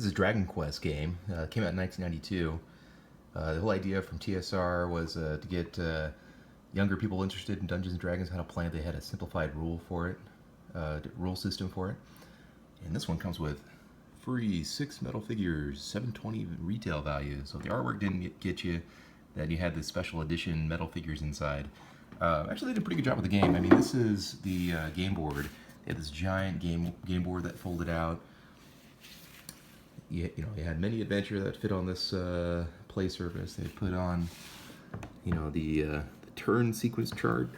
This is a Dragon Quest game. Came out in 1992. The whole idea from TSR was to get younger people interested in Dungeons and Dragons, how to play. They had a simplified rule for it, rule system for it. And this one comes with free 6 metal figures, 720 retail value. So if the artwork didn't get you, then you had the special edition metal figures inside. Actually, they did a pretty good job with the game. I mean, this is the game board. They had this giant game board that folded out. You had many adventure that fit on this play surface. They put on, the turn sequence chart,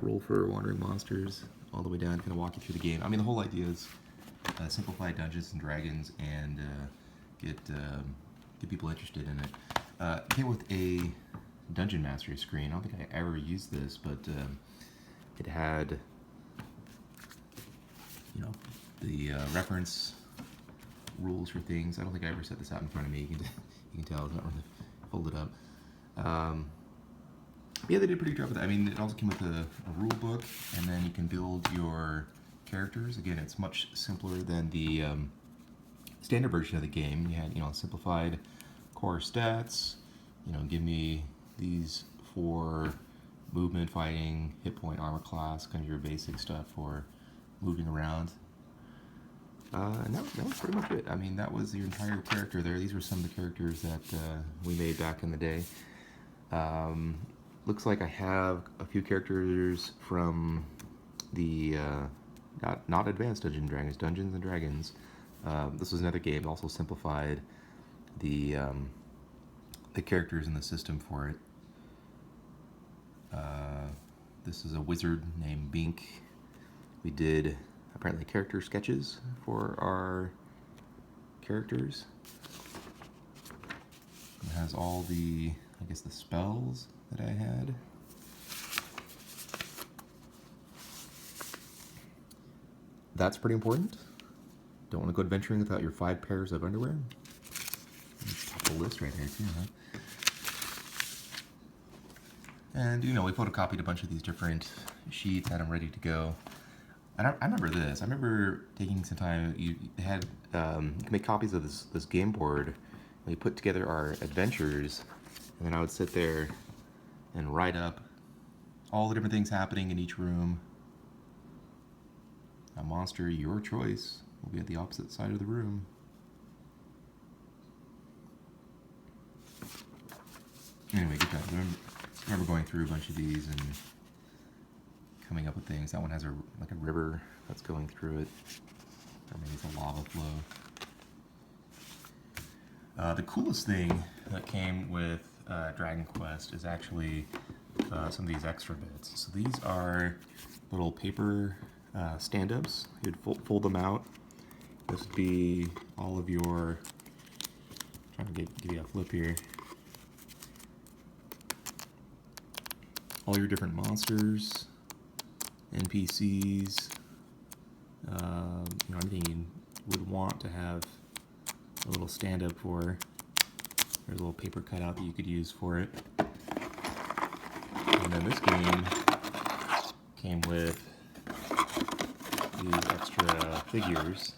roll for wandering monsters, all the way down, kind of walk you through the game. I mean, the whole idea is simplify Dungeons and Dragons and get people interested in it. It came with a Dungeon Mastery screen. I don't think I ever used this, but it had, the reference rules for things. I don't think I ever set this out in front of me. You can tell it's not really folded up. Yeah, they did a pretty good job with that. I mean, it also came with a rule book, and then you can build your characters. Again, it's much simpler than the standard version of the game. You had, simplified core stats. Give me these 4 movement, fighting, hit point, armor class, kind of your basic stuff for moving around. And that was pretty much it. I mean, that was your entire character there. These were some of the characters that we made back in the day. Looks like I have a few characters from the not Advanced Dungeons and Dragons, Dungeons and Dragons. This was another game, also simplified the characters in the system for it. This is a wizard named Bink. We did apparently character sketches for our characters. It has all the, the spells that I had. That's pretty important. Don't want to go adventuring without your 5 pairs of underwear. That's top of the list right there too, huh? And we photocopied a bunch of these different sheets, had them ready to go. And I remember this. I remember taking some time. You can make copies of this game board. We put together our adventures, and then I would sit there and write up all the different things happening in each room. A monster, your choice, will be at the opposite side of the room. Anyway, good job. I remember going through a bunch of these and coming up with things. That one has a river that's going through it, or maybe it's a lava flow. The coolest thing that came with Dragon Quest is actually some of these extra bits. So these are little paper stand-ups. You'd fold them out. This would be all of your, trying to give you a flip here. All your different monsters, NPCs, anything you would want to have a little stand-up for. There's a little paper cutout that you could use for it. And then this game came with these extra figures.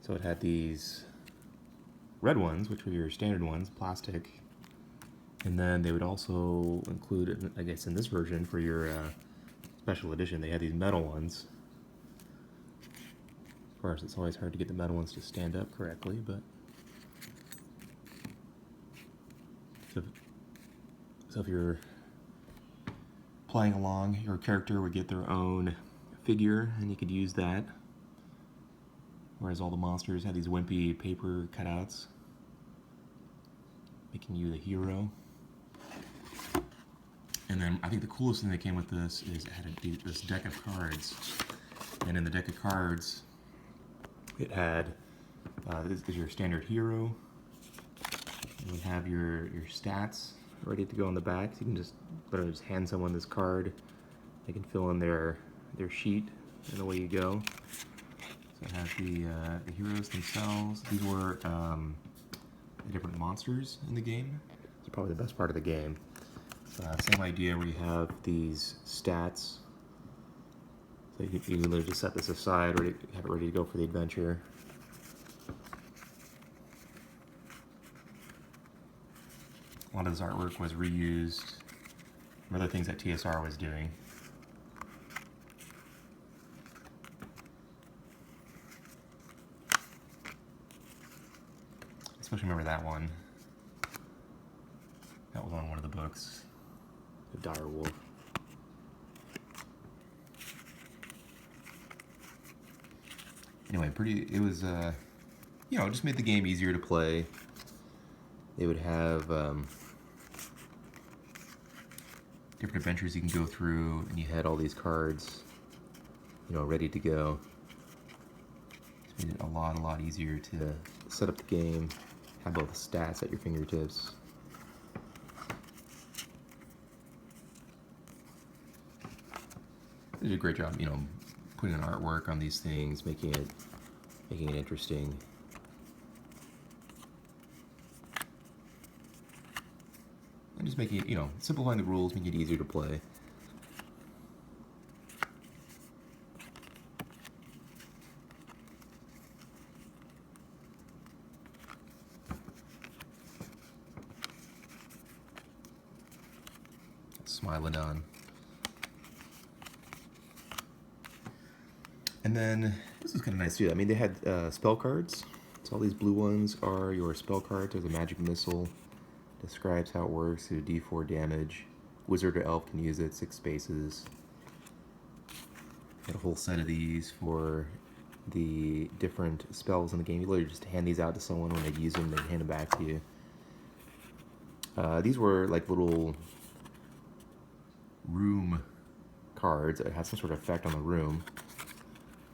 So it had these red ones, which were your standard ones, plastic. And then they would also include, I guess in this version, for your special edition, they had these metal ones. Of course, it's always hard to get the metal ones to stand up correctly, but... So if you're playing along, your character would get their own figure, and you could use that. Whereas all the monsters had these wimpy paper cutouts, making you the hero. And then I think the coolest thing that came with this is it had this deck of cards. And in the deck of cards, it had, this is your standard hero. You would have your stats ready to go on the back. So you can just literally just hand someone this card. They can fill in their sheet, and away you go. So it has the heroes themselves. These were the different monsters in the game. It's probably the best part of the game. Same idea where you have these stats. So you can literally just set this aside, have it ready to go for the adventure. A lot of this artwork was reused from other things that TSR was doing. Especially remember that one. That was on one of the books. The Dire Wolf. Anyway, it was, you know, it just made the game easier to play. They would have different adventures you can go through, and you had all these cards, you know, ready to go. It made it a lot easier to set up the game, have all the stats at your fingertips. They did a great job, you know, putting an artwork on these things, making it interesting. And just making it, you know, simplifying the rules, making it easier to play. Smiling on. And then, this is kind of nice too. I mean, they had spell cards. So all these blue ones are your spell cards. There's a magic missile. Describes how it works. Do D4 damage. Wizard or elf can use it. 6 spaces. Got a whole set of these for the different spells in the game. You literally just hand these out to someone. When they use them, they hand them back to you. These were like little room cards that had some sort of effect on the room.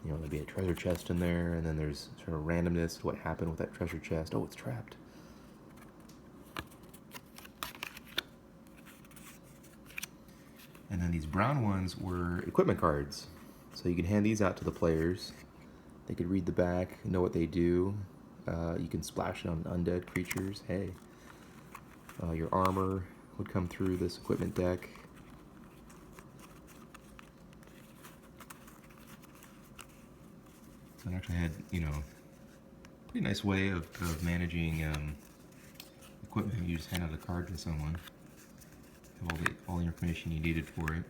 You know, there'd be a treasure chest in there, and then there's sort of randomness to what happened with that treasure chest. Oh, it's trapped. And then these brown ones were equipment cards. So you can hand these out to the players. They could read the back, know what they do. You can splash it on undead creatures. Hey. Your armor would come through this equipment deck. So it actually had, you know, pretty nice way of managing equipment. You just hand out a card to someone. Have all the information you needed for it.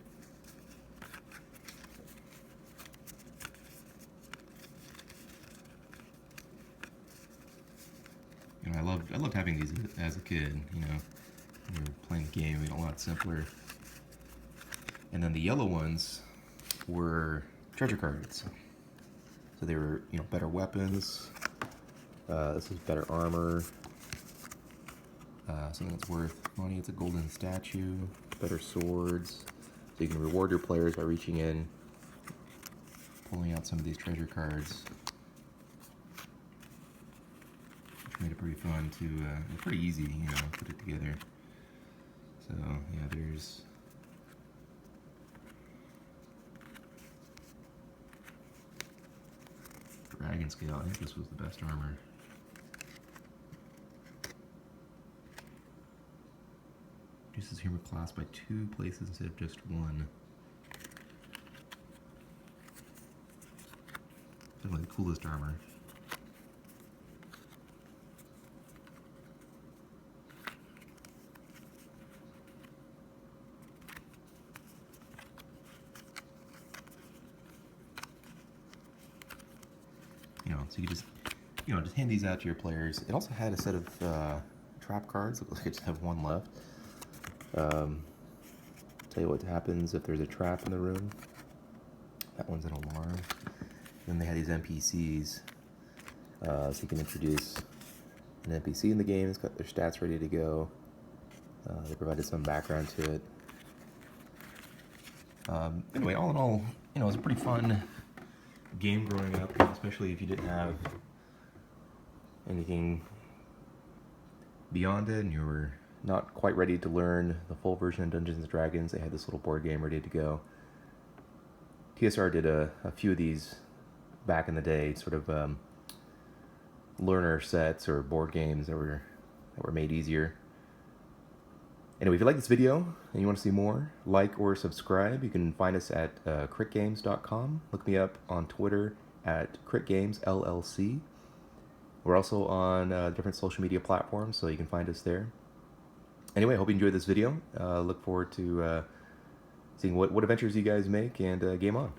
You know, I loved having these as a kid. You know, when you were playing the game, it made it a lot simpler. And then the yellow ones were treasure cards. So they were, you know, better weapons. This is better armor. Something that's worth money. It's a golden statue. Better swords. So you can reward your players by reaching in, pulling out some of these treasure cards, which made it pretty fun to, pretty easy, you know, put it together. So yeah, there's Dragon Scale. I think this was the best armor. Reduces humor class by 2 places instead of just 1. Definitely the coolest armor. You know, so you just, you know, just hand these out to your players. It also had a set of trap cards. It looks like I just have 1 left. Tell you what happens if there's a trap in the room. That one's an alarm. Then they had these NPCs, so you can introduce an NPC in the game. It's got their stats ready to go. They provided some background to it. Anyway, all in all, you know, it was a pretty fun game growing up, especially if you didn't have anything beyond it and you were not quite ready to learn the full version of Dungeons & Dragons. They had this little board game ready to go. TSR did a few of these back in the day, sort of learner sets or board games that were made easier. Anyway, if you like this video and you want to see more, like or subscribe. You can find us at critgames.com. Look me up on Twitter at critgamesllc. We're also on different social media platforms, so you can find us there. Anyway, I hope you enjoyed this video. Look forward to seeing what adventures you guys make, and game on.